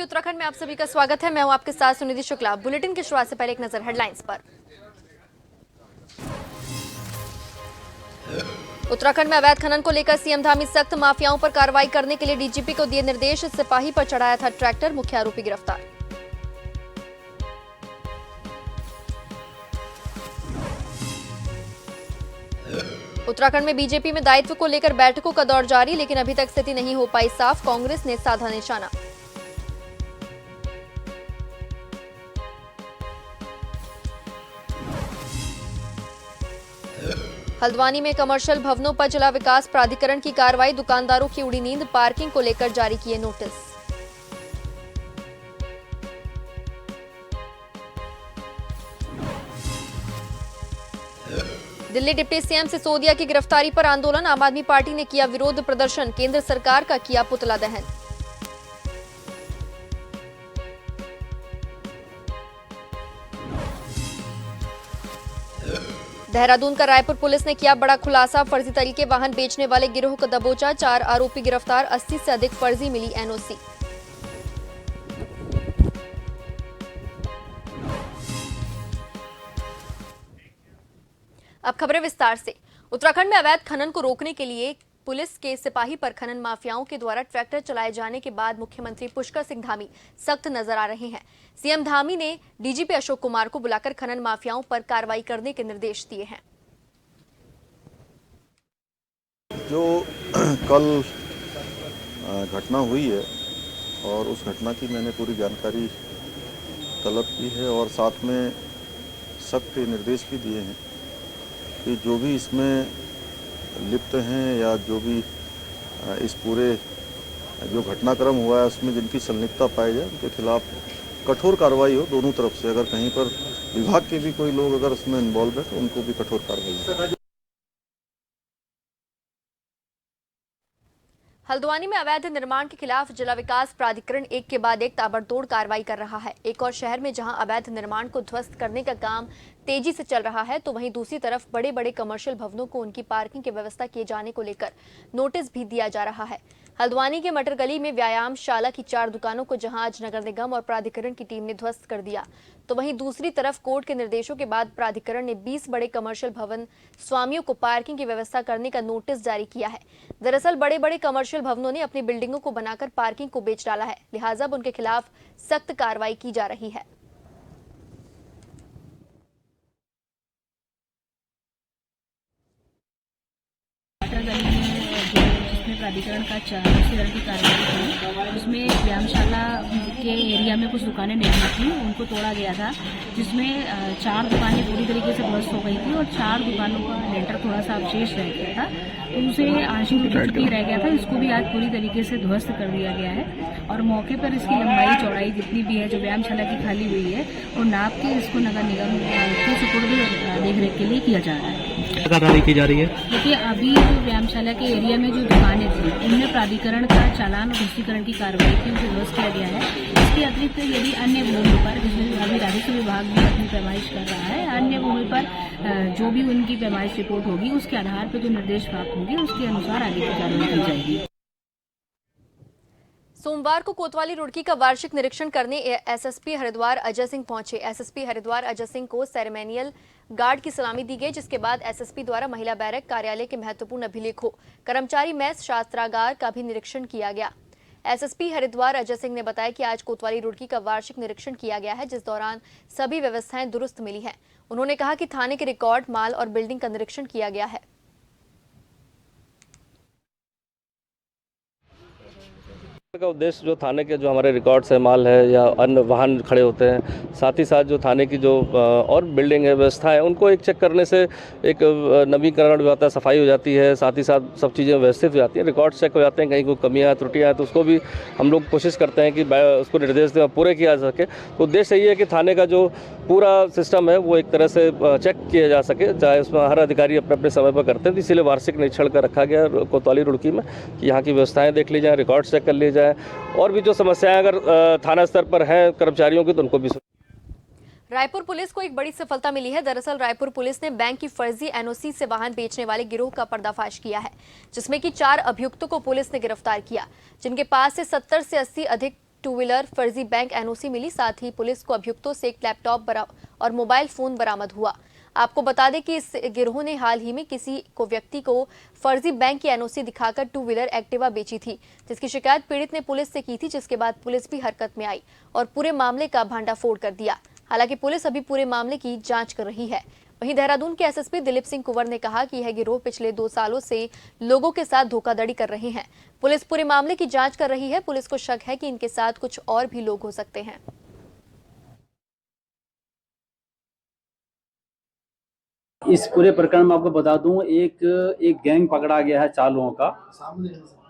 TV Uttarakhand में आप सभी का स्वागत है। मैं हूं आपके साथ सुनिधि शुक्ला। बुलेटिन की शुरुआत से पहले एक नजर हेडलाइंस पर। उत्तराखंड में अवैध खनन को लेकर सीएम धामी सख्त, माफियाओं पर कार्रवाई करने के लिए डीजीपी को दिए निर्देश। सिपाही पर चढ़ाया था ट्रैक्टर, मुख्य आरोपी गिरफ्तार। उत्तराखंड में बीजेपी में दायित्व को लेकर बैठकों का दौर जारी, लेकिन अभी तक स्थिति नहीं हो पाई साफ। कांग्रेस ने साधा निशाना। हल्द्वानी में कमर्शियल भवनों पर जिला विकास प्राधिकरण की कार्रवाई, दुकानदारों की उड़ी नींद, पार्किंग को लेकर जारी किए notice. Delhi deputy CM Sisodia की गिरफ्तारी पर आंदोलन, आम आदमी पार्टी ने किया विरोध प्रदर्शन, केंद्र सरकार का किया पुतला दहन। देहरादून का रायपुर पुलिस ने किया बड़ा खुलासा, फर्जी तरीके वाहन बेचने वाले गिरोह को दबोचा, 4 आरोपी गिरफ्तार, 80 से अधिक फर्जी मिली एनओसी। अब खबरें विस्तार से। उत्तराखंड में अवैध खनन को रोकने के लिए पुलिस के सिपाही पर खनन माफियाओं के द्वारा ट्रैक्टर चलाए जाने के बाद मुख्यमंत्री पुष्कर सिंह धामी सख्त नजर आ रहे हैं। सीएम धामी ने डीजीपी अशोक कुमार को बुलाकर खनन माफियाओं पर कार्रवाई करने के निर्देश दिए हैं। जो कल घटना हुई है और उस घटना की मैंने पूरी जानकारी तलब की है और साथ में सख्त निर्देश भी दिए हैं कि जो भी इसमें लिप्त हैं या जो भी इस पूरे जो घटनाक्रम हुआ है उसमें जिनकी संलिप्तता पाई जाए उनके खिलाफ कठोर कार्रवाई हो दोनों तरफ से। अगर कहीं पर विभाग के भी कोई लोग अगर उसमें इन्वॉल्व है तो उनको भी कठोर कार्रवाई हो। हल्द्वानी में अवैध निर्माण के खिलाफ जिला विकास प्राधिकरण एक के बाद एक ताबड़तोड़ कार्रवाई कर रहा है। एक और शहर में जहां अवैध निर्माण को ध्वस्त करने का काम तेजी से चल रहा है, तो वहीं दूसरी तरफ बड़े बड़े कमर्शियल भवनों को उनकी पार्किंग की व्यवस्था किए जाने को लेकर नोटिस भी दिया जा रहा है। हल्द्वानी के मटर गली में व्यायामशाला की 4 दुकानों को जहां आज नगर निगम और प्राधिकरण की टीम ने ध्वस्त कर दिया, तो वहीं दूसरी तरफ कोर्ट के निर्देशों के बाद प्राधिकरण ने 20 बड़े कमर्शियल भवन स्वामियों को पार्किंग की व्यवस्था करने का नोटिस जारी किया है। दरअसल बड़े बड़े कमर्शियल भवनों ने अपनी बिल्डिंगों को बनाकर पार्किंग को बेच डाला है, लिहाजा अब उनके खिलाफ सख्त कार्रवाई की जा रही है। जिसमें प्राधिकरण का 4 की कार्रवाई थी, उसमें व्यायामशाला के एरिया में कुछ दुकानें नहीं थी, उनको तोड़ा गया था, जिसमें 4 दुकानें पूरी तरीके से ध्वस्त हो गई थी और 4 दुकानों का लेंटर थोड़ा सा अवशेष रह गया था, तो उसे आंशिक रूप से रह गया था, इसको भी आज पूरी तरीके से ध्वस्त कर दिया गया है और मौके पर इसकी लंबाई चौड़ाई जितनी भी है जो व्यायामशाला की खाली हुई है वो नाप के इसको नगर निगम के सुपुर्द देखरेख के लिए किया जा रहा है। कार्रवाई की जा रही है। देखिए, अभी जो व्यायामशाला के एरिया में जो दुकानें थी उनमें प्राधिकरण का चालान और ध्वस्तीकरण की कार्रवाई की, उसे ध्वस्त किया गया है। इसके अतिरिक्त यदि अन्य भूमि पर, जिसमें अभी राजस्व विभाग भी अपनी पैमाइश कर रहा है, अन्य भूमि पर जो भी उनकी पैमाइश रिपोर्ट होगी उसके आधार पर जो निर्देश प्राप्त होंगे उसके अनुसार आगे की कार्रवाई की जाएगी। सोमवार को कोतवाली रुड़की का वार्षिक निरीक्षण करने एसएसपी हरिद्वार अजय सिंह पहुंचे। एसएसपी हरिद्वार अजय सिंह को सेरेमोनियल गार्ड की सलामी दी गई, जिसके बाद एसएसपी द्वारा महिला बैरक, कार्यालय के महत्वपूर्ण अभिलेखों, कर्मचारी मेस, शास्त्रागार का भी निरीक्षण किया गया। एसएसपी हरिद्वार अजय सिंह ने बताया कि आज कोतवाली रुड़की का वार्षिक निरीक्षण किया गया है, जिस दौरान सभी व्यवस्थाएं दुरुस्त मिली हैं। उन्होंने कहा कि थाने के रिकॉर्ड, माल और बिल्डिंग का निरीक्षण किया गया है। का उद्देश्य जो थाने के जो हमारे रिकॉर्ड्स है, माल है या अन्य वाहन खड़े होते हैं, साथ ही साथ जो थाने की जो और बिल्डिंग है, व्यवस्था है, उनको एक चेक करने से एक नवीकरण भी होता है, सफाई हो जाती है, साथ ही साथ सब चीज़ें व्यवस्थित हो जाती हैं, रिकॉर्ड चेक हो जाते हैं। कहीं कोई कमियाँ त्रुटियाँ हैं तो उसको भी हम लोग कोशिश करते हैं कि उसको निर्देश दें पूरे किया जा सके। तो उद्देश्य यही है कि थाने का जो पूरा सिस्टम है वो एक तरह से चेक किया जा सके, चाहे उसमें हर अधिकारी अपने अपने समय पर करते हैं। तो इसीलिए वार्षिक निरीक्षण का रखा गया कोतवाली रुड़की में कि यहाँ की व्यवस्थाएँ देख ली जाएँ, रिकॉर्ड चेक कर ली जाए और भी जो समस्याएं अगर थाना स्तर पर हैं कर्मचारियों की तो उनको भी। रायपुर पुलिस को एक बड़ी सफलता मिली है। दरअसल रायपुर पुलिस ने बैंक की फर्जी एनओसी से वाहन बेचने वाले गिरोह का पर्दाफाश किया है, जिसमें कि 4 अभियुक्तों को पुलिस ने गिरफ्तार किया, जिनके पास से 70 से 80 अधिक टू व्हीलर, फर्जी बैंक एनओसी मिली। साथ ही पुलिस को अभियुक्तों से एक लैपटॉप और मोबाइल फोन बरामद हुआ। आपको बता दें कि इस गिरोह ने हाल ही में किसी को व्यक्ति को फर्जी बैंक की एनओसी दिखाकर टू व्हीलर एक्टिवा बेची थी, जिसकी शिकायत पीड़ित ने पुलिस से की थी, जिसके बाद पुलिस भी हरकत में आई और पूरे मामले का भांडाफोड़ कर दिया। हालांकि पुलिस अभी पूरे मामले की जांच कर रही है। वहीं देहरादून के एसएसपी दिलीप सिंह कुंवर ने कहा कि यह गिरोह पिछले 2 सालों से लोगों के साथ धोखाधड़ी कर रहे हैं। पुलिस पूरे मामले की जांच कर रही है। पुलिस को शक है कि इनके साथ कुछ और भी लोग हो सकते हैं। इस पूरे प्रकरण में आपको बता दूं, एक गैंग पकड़ा गया है 4 लोगों का,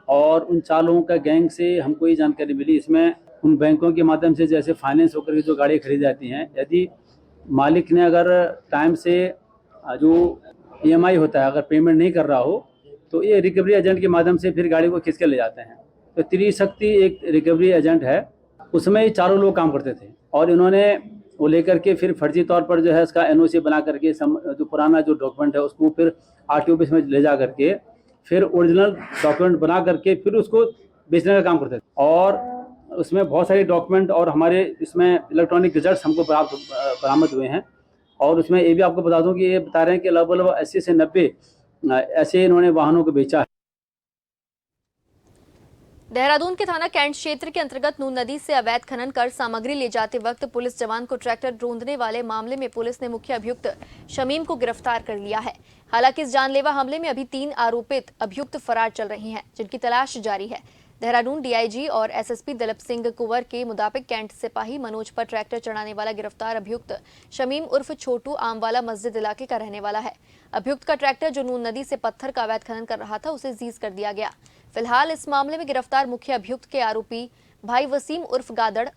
और उन 4 लोगों का गैंग से हमको ये जानकारी मिली। इसमें उन बैंकों के माध्यम से जैसे फाइनेंस होकर के जो गाड़ी खरीदी जाती हैं, यदि मालिक ने अगर टाइम से जो ईएमआई होता है अगर पेमेंट नहीं कर रहा हो, तो ये रिकवरी एजेंट के माध्यम से फिर गाड़ी को खींच के ले जाते हैं। तो त्रिशक्ति एक रिकवरी एजेंट है, उसमें ये 4 लोग काम करते थे और इन्होंने वो लेकर के फिर फर्जी तौर पर जो है इसका एनओसी बना करके जो पुराना जो डॉक्यूमेंट है उसको फिर आरटीओ ऑफिस में ले जा करके फिर ओरिजिनल डॉक्यूमेंट बना करके फिर उसको बेचने का काम करते थे। और उसमें बहुत सारे डॉक्यूमेंट और हमारे इसमें इलेक्ट्रॉनिक रिजल्ट हमको बरामद हुए हैं। और उसमें ये भी आपको बता दूं कि ये बता रहे हैं कि लगभग 80 से 90 ऐसे इन्होंने वाहनों को बेचा है। देहरादून के थाना कैंट क्षेत्र के अंतर्गत नून नदी से अवैध खनन कर सामग्री ले जाते वक्त पुलिस जवान को ट्रैक्टर रोंदने वाले मामले में पुलिस ने मुख्य अभियुक्त शमीम को गिरफ्तार कर लिया है। हालांकि इस जानलेवा हमले में अभी 3 आरोपित अभियुक्त फरार चल रहे हैं, जिनकी तलाश जारी है। देहरादून डीआईजी और एसएसपी दिलीप सिंह कुंवर के मुताबिक कैंट सिपाही मनोज पर ट्रैक्टर चढ़ाने वाला गिरफ्तार अभियुक्त शमीम उर्फ छोटू आमवाला मस्जिद इलाके का रहने वाला है। अभियुक्त का ट्रैक्टर जो नून नदी से पत्थर का अवैध खनन कर रहा था, उसे सीज कर दिया गया। फिलहाल इस मामले में गिरफ्तार मुख्य अभियुक्त के आरोपी भाई वसीम उर्फ गादड़,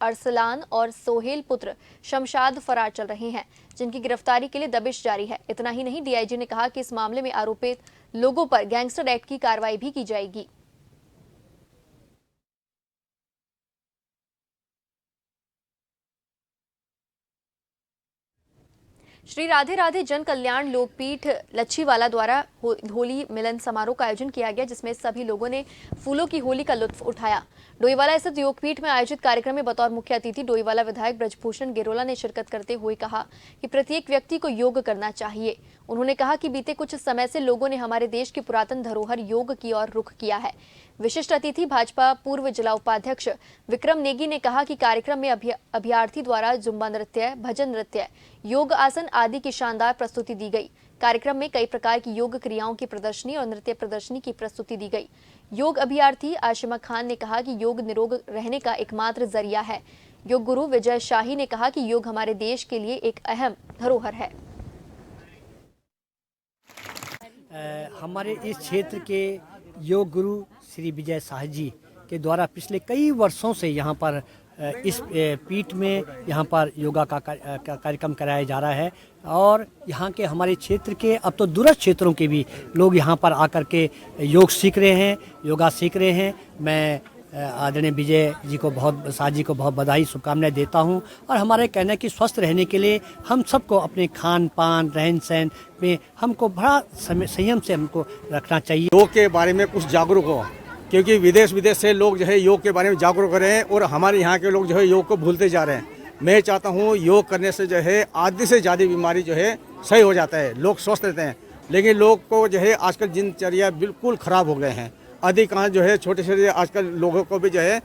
अरसलान और सोहेल पुत्र शमशाद फरार चल रहे हैं, जिनकी गिरफ्तारी के लिए दबिश जारी है। इतना ही नहीं, डीआईजी ने कहा कि इस मामले में आरोपित लोगों पर गैंगस्टर एक्ट की कार्रवाई भी की जाएगी। श्री राधे राधे जन कल्याण लोकपीठ लच्छीवाला द्वारा होली मिलन समारोह का आयोजन किया गया, जिसमें सभी लोगों ने फूलों की होली का लुत्फ उठाया। डोईवाला स्थित योगपीठ में आयोजित कार्यक्रम में बतौर मुख्य अतिथि डोईवाला विधायक ब्रजभूषण गिरोला ने शिरकत करते हुए कहा कि प्रत्येक व्यक्ति को योग करना चाहिए। उन्होंने कहा कि बीते कुछ समय से लोगों ने हमारे देश की पुरातन धरोहर योग की ओर रुख किया है। विशिष्ट अतिथि भाजपा पूर्व जिला उपाध्यक्ष विक्रम नेगी ने कहा कि कार्यक्रम में अभ्यर्थी द्वारा जुम्बा नृत्य, भजन नृत्य, योग आसन आदि की शानदार प्रस्तुति दी गई। कार्यक्रम में कई प्रकार की योग क्रियाओं की प्रदर्शनी और नृत्य प्रदर्शनी की प्रस्तुति दी गई। योग अभ्यर्थी आशिमा खान ने कहा कि योग निरोग रहने का एकमात्र जरिया है। योग गुरु विजय शाही ने कहा कि योग हमारे देश के लिए एक अहम धरोहर है। हमारे इस क्षेत्र के योग गुरु श्री विजय शाह जी के द्वारा पिछले कई वर्षों से यहाँ पर इस पीठ में यहाँ पर योगा का कार्यक्रम कराया जा रहा है। और यहाँ के हमारे क्षेत्र के अब तो दूरस्थ क्षेत्रों के भी लोग यहाँ पर आकर के योग सीख रहे हैं, योगा सीख रहे हैं। मैं आदरणीय विजय जी को शाह जी को बहुत बधाई शुभकामनाएं देता हूँ। और हमारे कहना है कि स्वस्थ रहने के लिए हम सबको अपने खान पान रहन सहन में हमको बड़ा संयम से हमको रखना चाहिए। योग के बारे में कुछ जागरूक हो, क्योंकि विदेश से लोग जो है योग के बारे में जागरूक हो रहे हैं और हमारे यहाँ के लोग जो है योग को भूलते जा रहे हैं। मैं चाहता हूँ योग करने से जो है आधी से ज़्यादा बीमारी जो है सही हो जाता है, लोग स्वस्थ रहते हैं। लेकिन लोग को जो है आजकल दिनचर्या बिल्कुल ख़राब हो गए हैं। अधिकांश जो है छोटे छोटे आजकल लोगों को भी जो है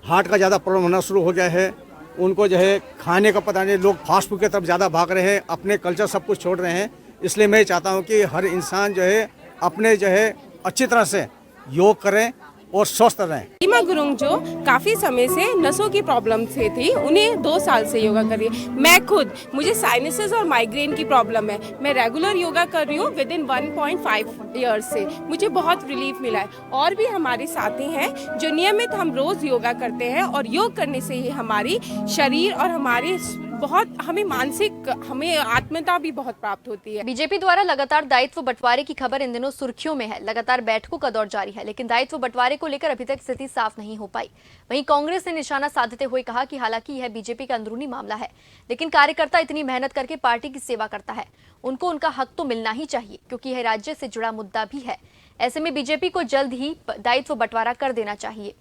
हार्ट का ज़्यादा प्रॉब्लम होना शुरू हो गया है। उनको जो है खाने का पता नहीं, लोग फास्ट फूड की तरफ ज़्यादा भाग रहे हैं, अपने कल्चर सब कुछ छोड़ रहे हैं। इसलिए मैं चाहता हूँ कि हर इंसान जो है अपने जो है अच्छी तरह से योग करें और स्वस्थ रहें। सीमा गुरुंग जो काफ़ी समय से नसों की प्रॉब्लम से थी, उन्हें 2 साल से योगा कर रही है। मैं खुद, मुझे साइनसेस और माइग्रेन की प्रॉब्लम है, मैं रेगुलर योगा कर रही हूँ विद इन 1.5 ईयर्स से, मुझे बहुत रिलीफ मिला है। और भी हमारे साथी हैं जो नियमित हम रोज़ योगा करते हैं और योग करने से ही हमारी शरीर और हमारे बहुत हमें आत्मता भी बहुत प्राप्त होती है। बीजेपी द्वारा लगातार दायित्व बंटवारे की खबर इन दिनों सुर्खियों में है। लगातार बैठकों का दौर जारी है, लेकिन दायित्व बंटवारे को लेकर अभी तक स्थिति साफ नहीं हो पाई। वहीं कांग्रेस ने निशाना साधते हुए कहा कि हालांकि यह बीजेपी का अंदरूनी मामला है, लेकिन कार्यकर्ता इतनी मेहनत करके पार्टी की सेवा करता है, उनको उनका हक तो मिलना ही चाहिए, क्योंकि यह राज्य से जुड़ा मुद्दा भी है। ऐसे में बीजेपी को जल्द ही दायित्व बंटवारा कर देना चाहिए।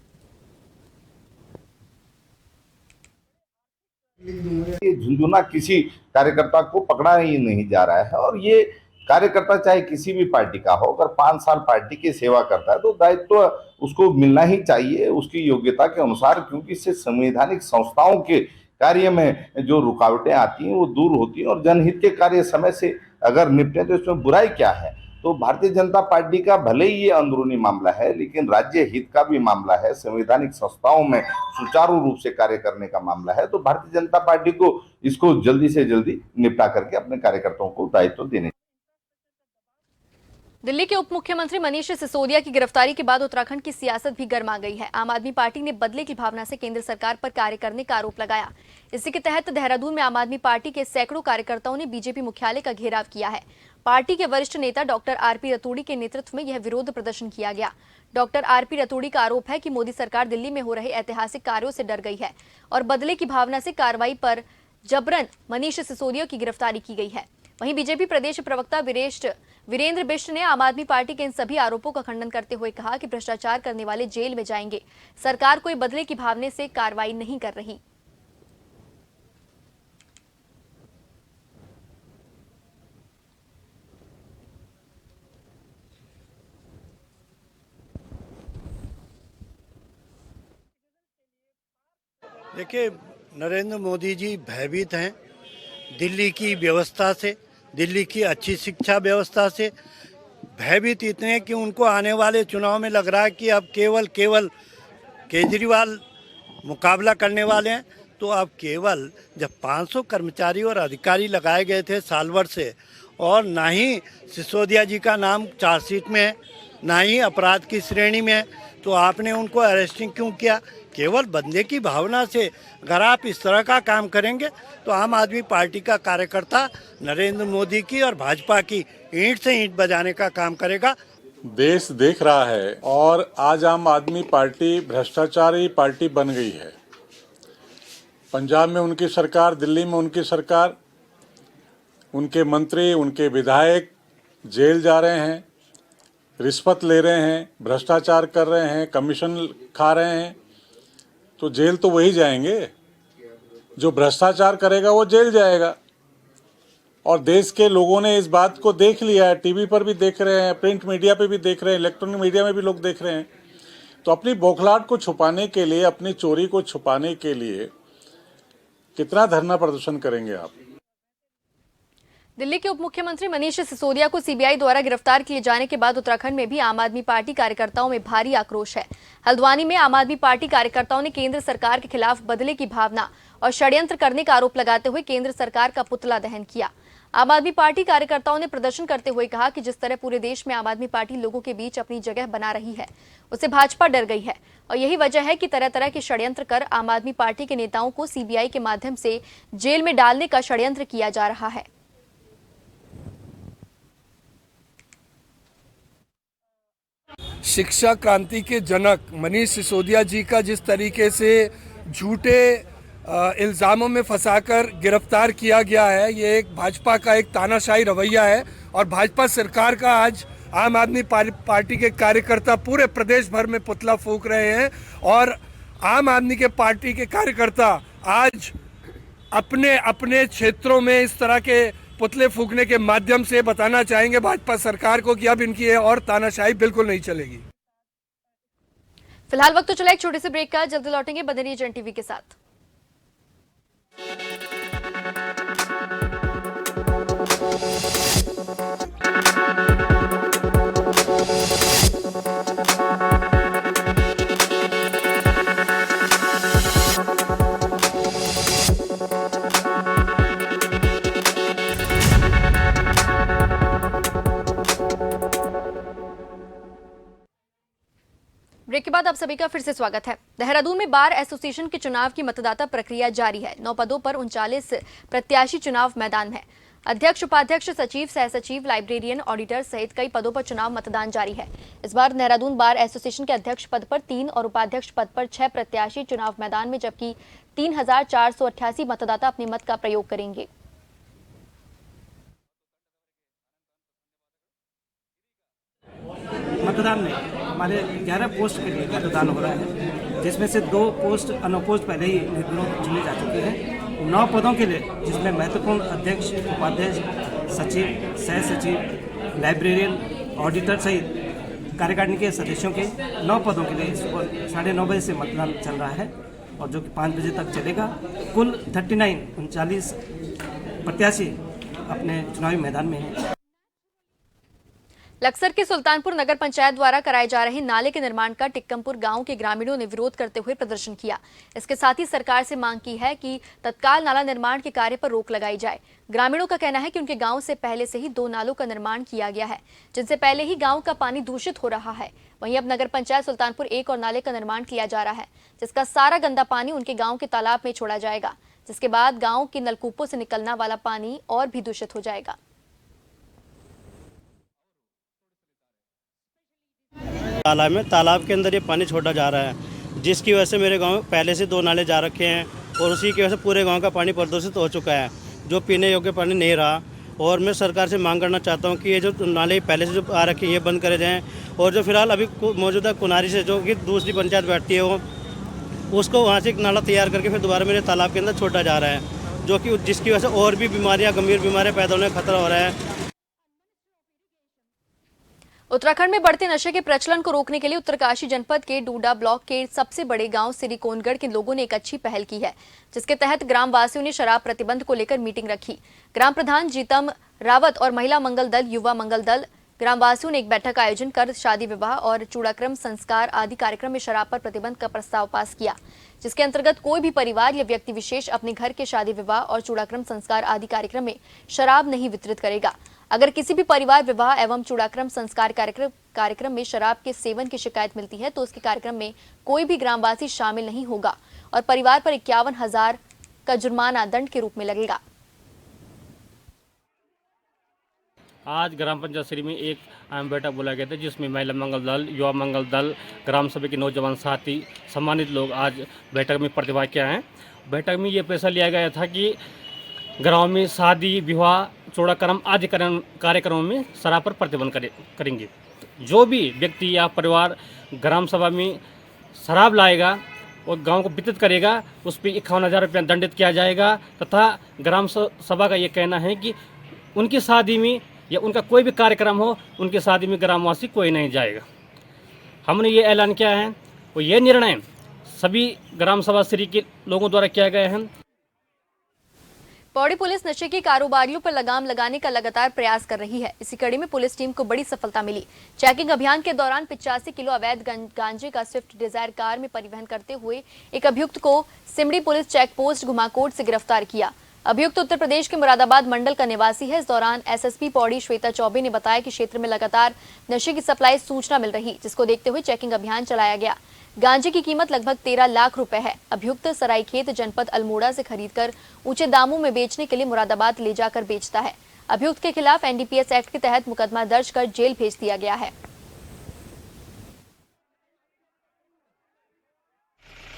ये झुंझुना किसी कार्यकर्ता को पकड़ा ही नहीं जा रहा है और ये कार्यकर्ता चाहे किसी भी पार्टी का हो, अगर 5 साल पार्टी की सेवा करता है तो दायित्व उसको मिलना ही चाहिए उसकी योग्यता के अनुसार, क्योंकि इससे संवैधानिक संस्थाओं के कार्य में जो रुकावटें आती हैं वो दूर होती हैं और जनहित के कार्य समय से अगर निपटे तो इसमें बुराई क्या है। तो भारतीय जनता पार्टी का भले ही ये अंदरूनी मामला है लेकिन राज्य हित का भी मामला है, संवैधानिक संस्थाओं में सुचारू रूप से कार्य करने का मामला है। तो भारतीय जनता पार्टी को इसको जल्दी से जल्दी निपटा करके अपने कार्यकर्ताओं को दायित्व देने। दिल्ली के उप मुख्यमंत्री मनीष सिसोदिया की गिरफ्तारी के बाद उत्तराखंड की सियासत भी गर्मा गई है। आम आदमी पार्टी ने बदले की भावना से केंद्र सरकार पर कार्य करने का आरोप लगाया। इसी के तहत देहरादून में आम आदमी पार्टी के सैकड़ों कार्यकर्ताओं ने बीजेपी मुख्यालय का घेराव किया है। पार्टी के वरिष्ठ नेता डॉक्टर आरपी रतूड़ी के नेतृत्व में यह विरोध प्रदर्शन किया गया। डॉक्टर आरपी रतूड़ी का आरोप है कि मोदी सरकार दिल्ली में हो रहे ऐतिहासिक कार्यों से डर गई है और बदले की भावना से कार्रवाई पर जबरन मनीष सिसोदिया की गिरफ्तारी की गई है। वहीं बीजेपी प्रदेश प्रवक्ता वीरेंद्र बिष्ट ने आम आदमी पार्टी के इन सभी आरोपों का खंडन करते हुए कहा कि भ्रष्टाचार करने वाले जेल में जाएंगे, सरकार कोई बदले की भावना से कार्रवाई नहीं कर रही। देखिए, नरेंद्र मोदी जी भयभीत हैं दिल्ली की व्यवस्था से, दिल्ली की अच्छी शिक्षा व्यवस्था से। भयभीत इतने कि उनको आने वाले चुनाव में लग रहा है कि अब केवल केजरीवाल मुकाबला करने वाले हैं। तो अब केवल जब 500 कर्मचारी और अधिकारी लगाए गए थे साल भर से और ना ही सिसोदिया जी का नाम चार्जशीट में है, ना ही अपराध की श्रेणी में है, तो आपने उनको अरेस्टिंग क्यों किया? केवल बंदे की भावना से अगर आप इस तरह का काम करेंगे तो आम आदमी पार्टी का कार्यकर्ता नरेंद्र मोदी की और भाजपा की ईंट से ईंट बजाने का काम करेगा। देश देख रहा है और आज आम आदमी पार्टी भ्रष्टाचारी पार्टी बन गई है। पंजाब में उनकी सरकार, दिल्ली में उनकी सरकार, उनके मंत्री, उनके विधायक जेल जा रहे हैं, रिश्वत ले रहे हैं, भ्रष्टाचार कर रहे हैं, कमीशन खा रहे हैं। तो जेल तो वही जाएंगे, जो भ्रष्टाचार करेगा वो जेल जाएगा। और देश के लोगों ने इस बात को देख लिया है, टीवी पर भी देख रहे हैं, प्रिंट मीडिया पे भी देख रहे हैं, इलेक्ट्रॉनिक मीडिया में भी लोग देख रहे हैं। तो अपनी बौखलाहट को छुपाने के लिए, अपनी चोरी को छुपाने के लिए कितना धरना प्रदर्शन करेंगे आप? दिल्ली के उप मुख्यमंत्री मनीष सिसोदिया को सीबीआई द्वारा गिरफ्तार किए जाने के बाद उत्तराखंड में भी आम आदमी पार्टी कार्यकर्ताओं में भारी आक्रोश है। हल्द्वानी में आम आदमी पार्टी कार्यकर्ताओं ने केंद्र सरकार के खिलाफ बदले की भावना और षड्यंत्र करने का आरोप लगाते हुए केंद्र सरकार का पुतला दहन किया। आम आदमी पार्टी कार्यकर्ताओं ने प्रदर्शन करते हुए कहा कि जिस तरह पूरे देश में आम आदमी पार्टी लोगों के बीच अपनी जगह बना रही है, उससे भाजपा डर गई है और यही वजह है कि तरह तरह के षड्यंत्र कर आम आदमी पार्टी के नेताओं को सीबीआई के माध्यम से जेल में डालने का षड्यंत्र किया जा रहा है। शिक्षा क्रांति के जनक मनीष सिसोदिया जी का जिस तरीके से झूठे इल्ज़ामों में फंसाकर गिरफ्तार किया गया है, ये एक भाजपा का एक तानाशाही रवैया है और भाजपा सरकार का आज आम आदमी पार्टी के कार्यकर्ता पूरे प्रदेश भर में पुतला फूंक रहे हैं और आम आदमी के पार्टी के कार्यकर्ता आज अपने अपने क्षेत्रों में इस तरह के पुतले फूंकने के माध्यम से बताना चाहेंगे भाजपा सरकार को कि अब इनकी ये और तानाशाही बिल्कुल नहीं चलेगी। फिलहाल वक्त तो चला एक छोटे से ब्रेक का, जल्दी लौटेंगे बने रहिए जन टीवी के साथ। ब्रेक के बाद आप सभी का फिर से स्वागत है। देहरादून में बार एसोसिएशन के चुनाव की मतदाता प्रक्रिया जारी है। 9 पदों पर 39 प्रत्याशी चुनाव मैदान में। अध्यक्ष, उपाध्यक्ष, सचिव, सह सचिव, लाइब्रेरियन, ऑडिटर सहित कई पदों पर चुनाव मतदान जारी है। इस बार देहरादून बार एसोसिएशन के अध्यक्ष पद पर 3 और उपाध्यक्ष पद पर 6 प्रत्याशी चुनाव मैदान में, जबकि 3488 मतदाता अपने मत का प्रयोग करेंगे। मतदान में हमारे 11 पोस्ट के लिए मतदान हो रहा है, जिसमें से 2 पोस्ट अनअपोज्ड पहले ही निर्विरोध चुने जा चुके हैं 9 पदों के लिए, जिसमें महत्वपूर्ण अध्यक्ष, उपाध्यक्ष, सचिव, सह सचिव, लाइब्रेरियन, ऑडिटर सहित कार्यकारिणी के सदस्यों के 9 पदों के लिए सुबह 9:30 बजे से मतदान चल रहा है और जो कि 5 बजे तक चलेगा। कुल 39 प्रत्याशी अपने चुनावी मैदान में हैं। लक्सर के सुल्तानपुर नगर पंचायत द्वारा कराए जा रहे नाले के निर्माण का टिक्कमपुर गांव के ग्रामीणों ने विरोध करते हुए प्रदर्शन किया। इसके साथ ही सरकार से मांग की है कि तत्काल नाला निर्माण के कार्य पर रोक लगाई जाए। ग्रामीणों का कहना है कि उनके गांव से पहले से ही 2 नालों का निर्माण किया गया है, जिनसे पहले ही गांव का पानी दूषित हो रहा है। वहीं अब नगर पंचायत सुल्तानपुर 1 और नाले का निर्माण किया जा रहा है, जिसका सारा गंदा पानी उनके गाँव के तालाब में छोड़ा जाएगा, जिसके बाद गाँव के नलकूपों से निकलना वाला पानी और भी दूषित हो जाएगा। तालाब के अंदर ये पानी छोड़ा जा रहा है, जिसकी वजह से मेरे गांव में पहले से 2 नाले जा रखे हैं और उसी की वजह से पूरे गांव का पानी प्रदूषित हो चुका है, जो पीने योग्य पानी नहीं रहा। और मैं सरकार से मांग करना चाहता हूं कि ये जो नाले पहले से जो आ रखे हैं ये बंद करे जाएं और जो फिलहाल अभी मौजूदा कुनारी से जो कि दूसरी पंचायत बैठती है उसको वहाँ से एक नाला तैयार करके फिर दोबारा मेरे तालाब के अंदर छोड़ा जा रहा है, जो कि जिसकी वजह से और भी बीमारियाँ, गंभीर बीमारियाँ पैदा होने का खतरा हो रहा है। उत्तराखंड में बढ़ते नशे के प्रचलन को रोकने के लिए उत्तरकाशी जनपद के डूडा ब्लॉक के सबसे बड़े गांव सिरिकोनगढ़ के लोगों ने एक अच्छी पहल की है, जिसके तहत ग्राम वासियों ने शराब प्रतिबंध को लेकर मीटिंग रखी। ग्राम प्रधान जीतम रावत और महिला मंगल दल, युवा मंगल दल ग्रामवासियों ने एक बैठक का आयोजन कर शादी विवाह और चूड़ाक्रम संस्कार आदि कार्यक्रम में शराब पर प्रतिबंध का प्रस्ताव पास किया, जिसके अंतर्गत कोई भी परिवार या व्यक्ति विशेष अपने घर के शादी विवाह और चूड़ाक्रम संस्कार आदि कार्यक्रम में शराब नहीं वितरित करेगा। अगर किसी भी परिवार विवाह एवं चूड़ाक्रम संस्कार कार्यक्रम में शराब के सेवन की शिकायत मिलती है तो उसके कार्यक्रम में कोई भी ग्रामवासी शामिल नहीं होगा और परिवार पर 51,000 का जुर्माना दंड के रूप में लगेगा। आज ग्राम पंचायत श्री में एक बैठक बुलाया गया था, जिसमें महिला मंगल दल, युवा मंगल दल, ग्राम सभा के नौजवान साथी, सम्मानित लोग आज बैठक में प्रतिभाग किया है। बैठक में ये फैसला लिया गया था कि गाँव में शादी विवाह चूड़ाक्रम आदि कार्यक्रमों में शराब पर प्रतिबंध करेंगे। जो भी व्यक्ति या परिवार ग्राम सभा में शराब लाएगा और गांव को वितरित करेगा उस पर 51,000 रुपया दंडित किया जाएगा तथा ग्राम सभा का ये कहना है कि उनकी शादी में या उनका कोई भी कार्यक्रम हो उनकी शादी में ग्रामवासी कोई नहीं जाएगा। हमने ये ऐलान किया है और ये निर्णय सभी ग्राम सभा श्री के लोगों द्वारा किया गया है। पौड़ी पुलिस नशे के कारोबारियों पर लगाम लगाने का लगातार प्रयास कर रही है। इसी कड़ी में पुलिस टीम को बड़ी सफलता मिली। चेकिंग अभियान के दौरान 85 किलो अवैध गांजे का स्विफ्ट डिजायर कार में परिवहन करते हुए एक अभियुक्त को सिमड़ी पुलिस चेक पोस्ट घुमाकोट से गिरफ्तार किया। अभियुक्त उत्तर प्रदेश के मुरादाबाद मंडल का निवासी है। इस दौरान एसएसपी पौड़ी श्वेता चौबे ने बताया कि क्षेत्र में लगातार नशे की सप्लाई सूचना मिल रही, जिसको देखते हुए चेकिंग अभियान चलाया गया। गांजे की कीमत लगभग 13 लाख रुपए है। अभियुक्त सरायखेत जनपद अल्मोड़ा से खरीदकर ऊंचे दामों में बेचने के लिए मुरादाबाद ले जाकर बेचता है। अभियुक्त के खिलाफ एनडीपीएस एक्ट के तहत मुकदमा दर्ज कर जेल भेज दिया गया है।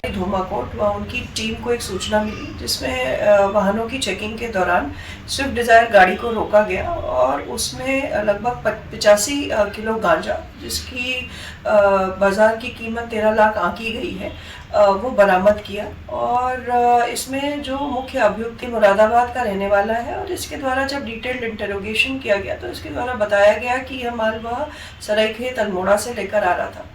धूमाकोट व उनकी टीम को एक सूचना मिली, जिसमें वाहनों की चेकिंग के दौरान स्विफ्ट डिजायर गाड़ी को रोका गया और उसमें लगभग 85 किलो गांजा, जिसकी बाजार की कीमत 13 लाख आंकी गई है, वो बरामद किया। और इसमें जो मुख्य अभियुक्त मुरादाबाद का रहने वाला है और इसके द्वारा जब डिटेल्ड इंटरोगेशन किया गया तो इसके द्वारा बताया गया कि यह माल वह सरायखेत अल्मोड़ा से लेकर आ रहा था।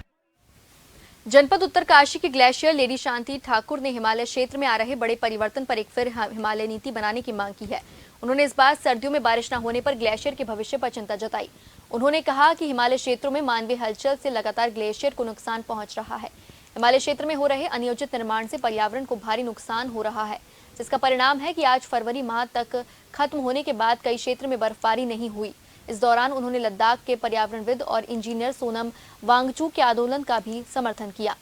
जनपद उत्तरकाशी के ग्लेशियर लेडी शांति ठाकुर ने हिमालय क्षेत्र में आ रहे बड़े परिवर्तन पर एक फिर हिमालय नीति बनाने की मांग की है। उन्होंने इस बार सर्दियों में बारिश न होने पर ग्लेशियर के भविष्य पर चिंता जताई। उन्होंने कहा कि हिमालय क्षेत्रों में मानवीय हलचल से लगातार ग्लेशियर को नुकसान पहुंच रहा है। हिमालय क्षेत्र में हो रहे अनियोजित निर्माण से पर्यावरण को भारी नुकसान हो रहा है, जिसका परिणाम है कि आज फरवरी माह तक खत्म होने के बाद कई क्षेत्र में बर्फबारी नहीं हुई। इस दौरान उन्होंने लद्दाख के पर्यावरणविद और इंजीनियर सोनम वांगचुक के आंदोलन का भी समर्थन किया।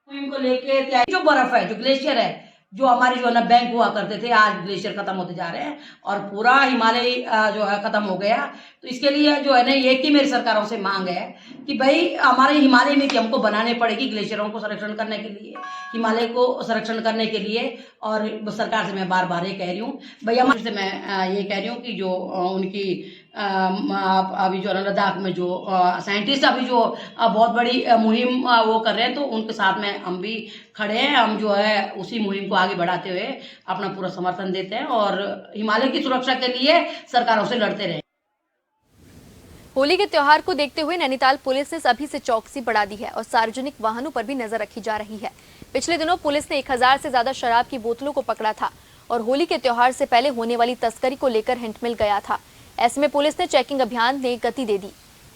को लेके जो बर्फ है, जो ग्लेशियर है, जो हमारे जो है ना बैंक हुआ करते थे, आज ग्लेशियर खत्म होते जा रहे हैं और पूरा हिमालय जो है खत्म हो गया। तो इसके लिए जो है ना एक ही मेरी सरकारों से मांग है कि भाई हमारे हिमालय नीति हमको बनाने पड़ेगी ग्लेशियरों को संरक्षण करने के लिए, हिमालय को संरक्षण करने के लिए। और सरकार से मैं बार बार ये कह रही हूँ, भैया से मैं ये कह रही हूँ कि जो उनकी अभी जो है लद्दाख में जो साइंटिस्ट अभी जो बहुत बड़ी मुहिम वो कर रहे हैं, तो उनके साथ में हम भी खड़े हैं। हम जो है उसी मुहिम को आगे बढ़ाते हुए अपना पूरा समर्थन देते हैं और हिमालय की सुरक्षा के लिए सरकारों से लड़ते रहे। होली के त्योहार को देखते हुए नैनीताल पुलिस ने अभी से चौकसी बढ़ा दी है और सार्वजनिक वाहनों पर भी नजर रखी जा रही है। पिछले दिनों पुलिस ने 1000 से ज्यादा शराब की बोतलों को पकड़ा था और होली के त्योहार से पहले होने वाली तस्करी को लेकर हिंट मिल गया था। ऐसे में पुलिस ने चेकिंग अभियान में गति दे दी।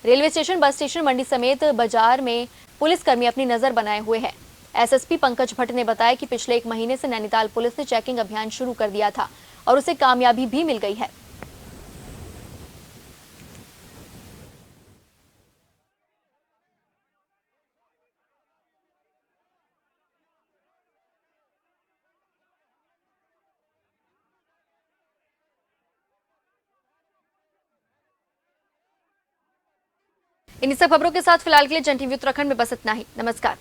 रेलवे स्टेशन, बस स्टेशन, मंडी समेत बाजार में पुलिसकर्मी अपनी नजर बनाए हुए हैं। एसएसपी पंकज भट्ट ने बताया कि पिछले 1 महीने से नैनीताल पुलिस ने चेकिंग अभियान शुरू कर दिया था और उसे कामयाबी भी मिल गई है। इन सब खबरों के साथ फिलहाल के लिए जन टीवी उत्तराखंड में बस इतना ही। नमस्कार।